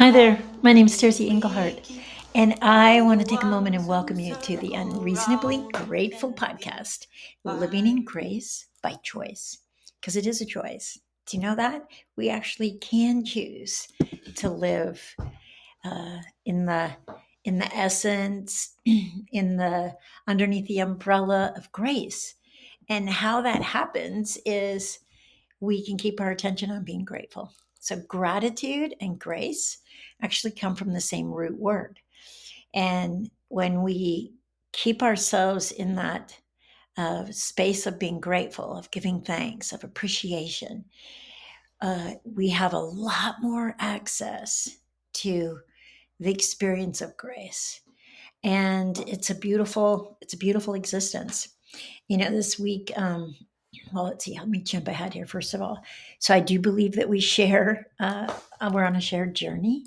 Hi there, my name is Tercy Engelhardt, and I want to take a moment and welcome you to the Unreasonably Grateful podcast, Living in Grace by Choice, because it is a choice. Do you know that? We actually can choose to live in the essence, in the underneath the umbrella of grace. And how that happens is we can keep our attention on being grateful. So, gratitude and grace actually come from the same root word. And when we keep ourselves in that space of being grateful, of giving thanks, of appreciation, we have a lot more access to the experience of grace. And it's a beautiful existence. This week, well, let's see, let me jump ahead here first of all. So I do believe that we're on a shared journey.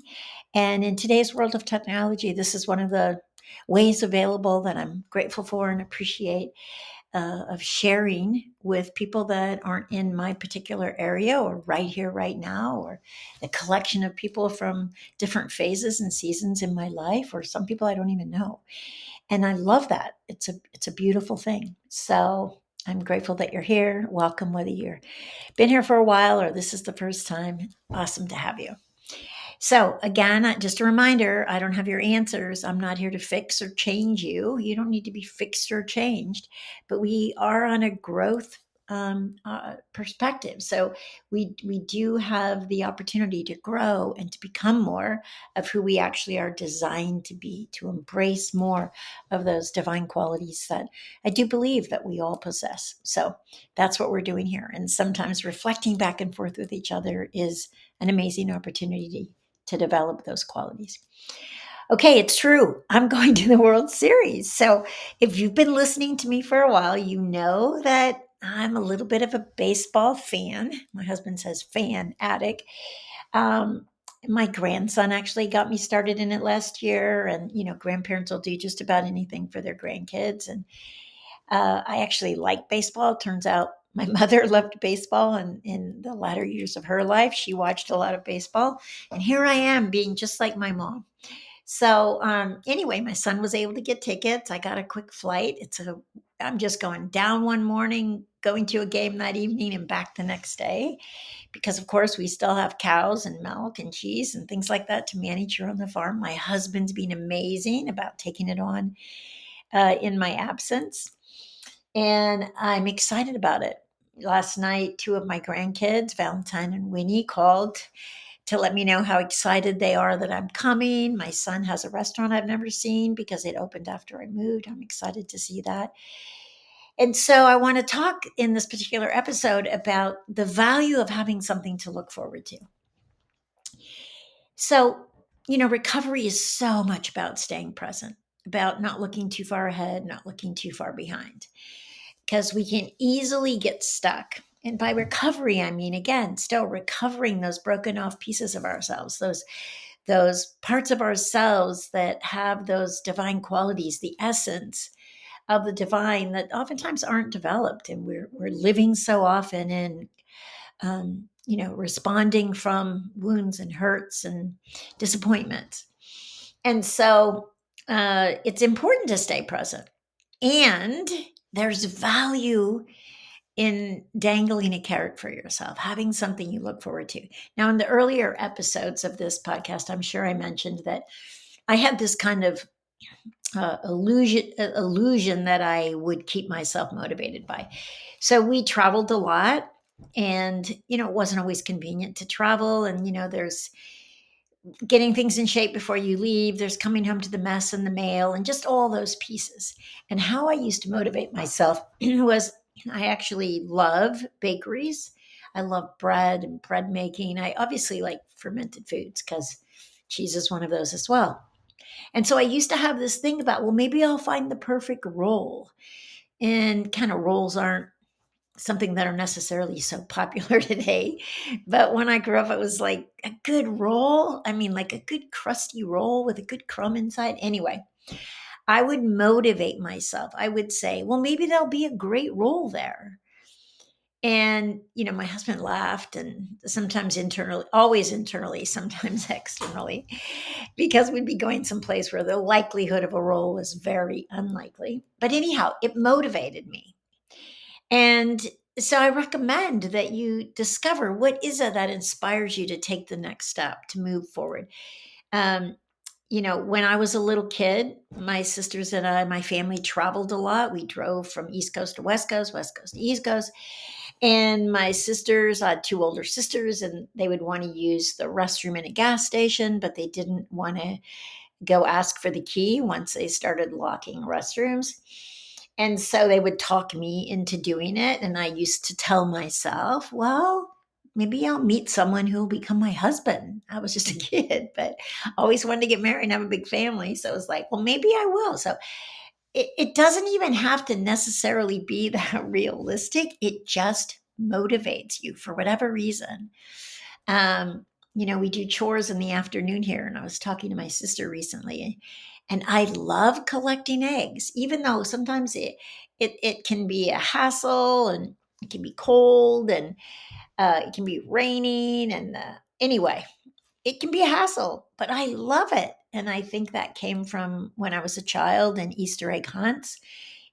And in today's world of technology, this is one of the ways available that I'm grateful for and appreciate, of sharing with people that aren't in my particular area or right here, right now, or a collection of people from different phases and seasons in my life, or some people I don't even know. And I love that. It's a beautiful thing. So I'm grateful that you're here. Welcome, whether you've been here for a while or this is the first time. Awesome to have you. So, again, just a reminder, I don't have your answers. I'm not here to fix or change you. You don't need to be fixed or changed, but we are on a growth perspective. So we do have the opportunity to grow and to become more of who we actually are designed to be, to embrace more of those divine qualities that I do believe that we all possess. So that's what we're doing here. And sometimes reflecting back and forth with each other is an amazing opportunity to develop those qualities. Okay, it's true. I'm going to the World Series. So if you've been listening to me for a while, you know that I'm a little bit of a baseball fan. My husband says fan addict. Um, my grandson actually got me started in it last year. And, grandparents will do just about anything for their grandkids. And I actually like baseball. Turns out my mother loved baseball, and in the latter years of her life, she watched a lot of baseball. And here I am being just like my mom. So anyway, my son was able to get tickets. I got a quick flight. I'm just going down one morning, going to a game that evening, and back the next day, because of course we still have cows and milk and cheese and things like that to manage here on the farm. My husband's been amazing about taking it on in my absence, and I'm excited about it. Last night, two of my grandkids, Valentine and Winnie, called to let me know how excited they are that I'm coming. My son has a restaurant I've never seen because it opened after I moved. I'm excited to see that. And so I want to talk in this particular episode about the value of having something to look forward to. So, recovery is so much about staying present, about not looking too far ahead, not looking too far behind, because we can easily get stuck. And by recovery, I mean, again, still recovering those broken off pieces of ourselves, those parts of ourselves that have those divine qualities, the essence of the divine that oftentimes aren't developed. And we're living so often in, responding from wounds and hurts and disappointments. And so it's important to stay present. And there's value in dangling a carrot for yourself, having something you look forward to. Now, in the earlier episodes of this podcast, I'm sure I mentioned that I had this kind of illusion that I would keep myself motivated by. So we traveled a lot, and it wasn't always convenient to travel. And there's getting things in shape before you leave. There's coming home to the mess and the mail, and just all those pieces. And how I used to motivate myself was I actually love bakeries. I love bread and bread making. I obviously like fermented foods because cheese is one of those as well. And so I used to have this thing about, well, maybe I'll find the perfect roll. And kind of rolls aren't something that are necessarily so popular today. But when I grew up, it was like a good roll. I mean, like a good crusty roll with a good crumb inside. Anyway, I would motivate myself. I would say, well, maybe there'll be a great roll there. And, my husband laughed, and sometimes internally, always internally, sometimes externally, because we'd be going someplace where the likelihood of a role was very unlikely. But anyhow, it motivated me. And so I recommend that you discover what is it that inspires you to take the next step, to move forward. Um, when I was a little kid, my sisters and I, my family traveled a lot. We drove from East Coast to West Coast to East Coast. And my sisters, I had two older sisters, and they would want to use the restroom in a gas station, but they didn't want to go ask for the key once they started locking restrooms. And so they would talk me into doing it. And I used to tell myself, well, maybe I'll meet someone who will become my husband. I was just a kid, but always wanted to get married and have a big family. So it was like, well, maybe I will. So it doesn't even have to necessarily be that realistic. It just motivates you for whatever reason. We do chores in the afternoon here, and I was talking to my sister recently, and I love collecting eggs, even though sometimes it can be a hassle, and it can be cold, and it can be raining, and anyway, it can be a hassle, but I love it. And I think that came from when I was a child and Easter egg hunts.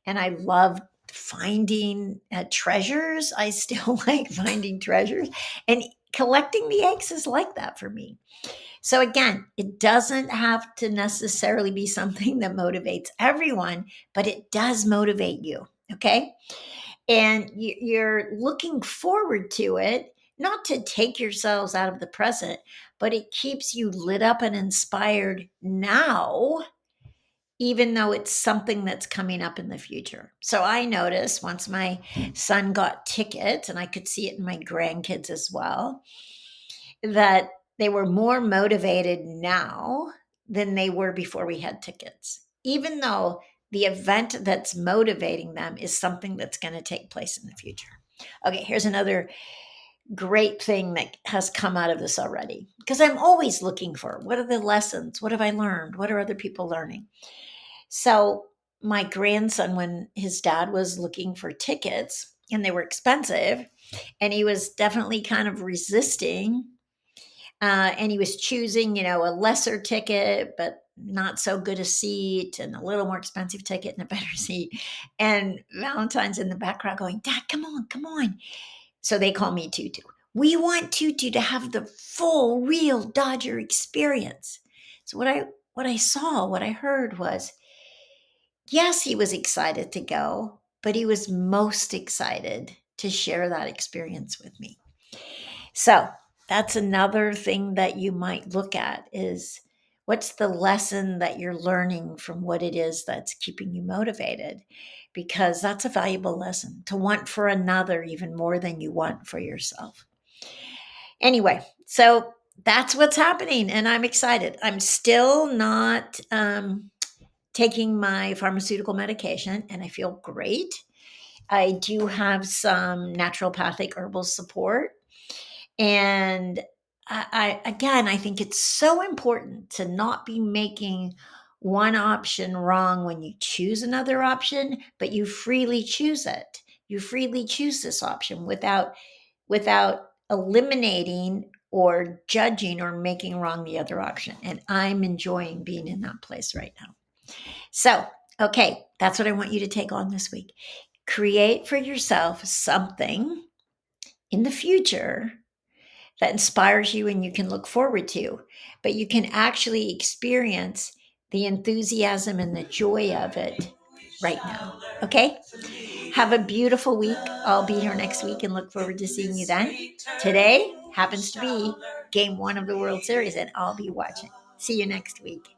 And I love finding treasures. I still like finding treasures. And collecting the eggs is like that for me. So again, it doesn't have to necessarily be something that motivates everyone, but it does motivate you. Okay. And you're looking forward to it, not to take yourselves out of the present, but it keeps you lit up and inspired now, even though it's something that's coming up in the future. So I noticed once my son got tickets, and I could see it in my grandkids as well, that they were more motivated now than they were before we had tickets, even though the event that's motivating them is something that's going to take place in the future. Okay, here's another great thing that has come out of this already, because I'm always looking for what are the lessons? What have I learned? What are other people learning? So, my grandson, when his dad was looking for tickets and they were expensive, and he was definitely kind of resisting, and he was choosing, a lesser ticket, but not so good a seat, and a little more expensive ticket and a better seat. And Valentine's in the background going, Dad, come on, come on. So they call me Tutu. We want Tutu to have the full, real Dodger experience. So what I heard was, yes, he was excited to go, but he was most excited to share that experience with me. So that's another thing that you might look at is what's the lesson that you're learning from what it is that's keeping you motivated? Because that's a valuable lesson to want for another even more than you want for yourself. Anyway, so that's what's happening, and I'm excited. I'm still not taking my pharmaceutical medication, and I feel great. I do have some naturopathic herbal support. And I think it's so important to not be making one option wrong when you choose another option, but you freely choose it. You freely choose this option without eliminating or judging or making wrong the other option. And I'm enjoying being in that place right now. So, okay, that's what I want you to take on this week. Create for yourself something in the future that inspires you and you can look forward to, but you can actually experience the enthusiasm and the joy of it right now. Okay? Have a beautiful week. I'll be here next week and look forward to seeing you then. Today happens to be game 1 of the World Series, and I'll be watching. See you next week.